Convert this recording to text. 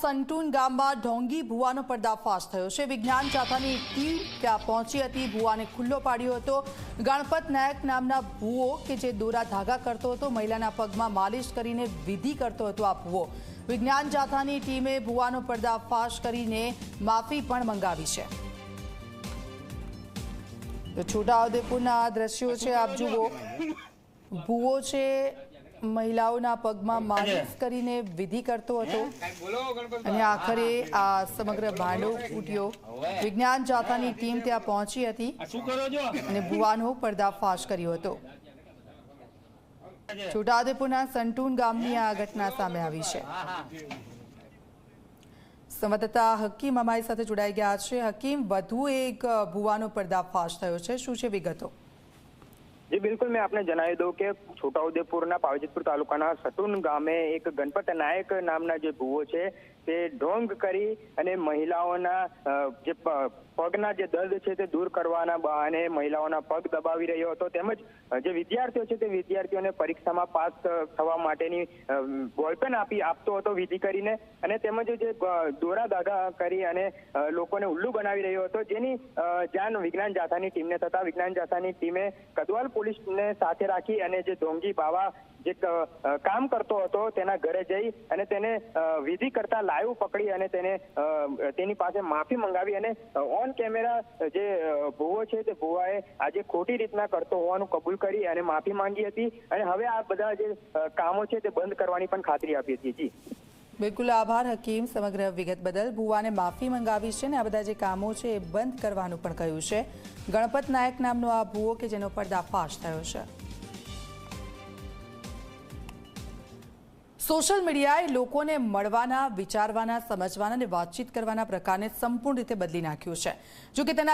સંટુન ગામમાં ઢોંગી ભુવાનો પર્દાફાશ થયો છે। વિજ્ઞાન જાથાની ટીમ ત્યાં પહોંચી હતી। ભુવાને ખુલ્લો પાડ્યો હતો। ગણપત નાયક નામના ભુવો કે જે દોરા ધાગા કરતો હતો, મહિલાના પગમાં માલિશ કરીને વિધિ કરતો હતો। આ ભુવો વિજ્ઞાન જાથાની ટીમે ભુવાનો પર્દાફાશ કરીને માફી પણ મંગાવી છે। તો છોટાઉદેપુરના દ્રશ્યો છે, આપ જુઓ। ભુવો છે મહિલાઓના પગમાં માલિશ કરીને વિધિ કરતો હતો અને આખરે આ સમગ્ર ભાંડો ફૂટ્યો। વિજ્ઞાન જાથાની ટીમ ત્યાં પહોંચી હતી અને ભુવાનો પર્દાફાશ કર્યો હતો। છોટાઉદેપુરના સંટુન ગામની આ ઘટના સામે આવી છે। સંવાદદાતા હકીમ અમારી સાથે જોડાઈ ગયા છે। હકીમ, વધુ એક ભુવાનો પર્દાફાશ થયો છે, શું છે વિગતો? जी बिल्कुल, मैं आपने जणावी दूं कि छोटाउदेपुर पावाजीपुर तालुकाना सटून गामे एक गणपत नायक नामना जे भुवो छे ते ढोंग करी अने महिलाओना जे पगना जे दर्द छे ते दूर करवाना बहाने महिलाओना पग दबावी रह्यो हतो। તેમજ જે વિદ્યાર્થીઓ છે તે વિદ્યાર્થીઓને પરીક્ષામાં પાસ થવા માટેની બોલપેન આપતો હતો વિધિ કરીને, અને તેમજ જે દોરા ધાગા કરી અને લોકોને ઉલ્લુ બનાવી રહ્યો હતો, જેની જાણ વિજ્ઞાન જાથાની ટીમને થતા વિજ્ઞાન જાથાની ટીમે કદવાલ પોલીસને સાથે રાખી અને જે ઢોંગી બાવા જે કામ કરતો હતો તેના ઘરે જઈ અને તેને વિધિ કરતા લાઈવ પકડી અને તેની પાસે માફી મંગાવી અને ઓન કેમેરા જે ભુવો છે તે ભુવાએ આજે ખોટી રીતના કરતો હોવાનું કબૂલ કરી અને માફી માંગી હતી અને હવે આ બધા જે કામો છે તે બંધ કરવાની પણ ખાતરી આપી હતી। જી બિલકુલ, આભાર હકીમ સમગ્ર વિગત બદલ। ભુવાને માફી મંગાવી છે અને આ બધા જે કામો છે એ બંધ કરવાનું પણ કહ્યું છે। ગણપત નાયક નામનો આ ભુવો કે જેનો પર્દાફાશ થયો છે। સોશિયલ મીડિયાએ લોકોને મળવાના, વિચારવાના, સમજવાના અને વાતચીત કરવાના પ્રકારને સંપૂર્ણ રીતે બદલી નાખ્યું છે। જો કે તેના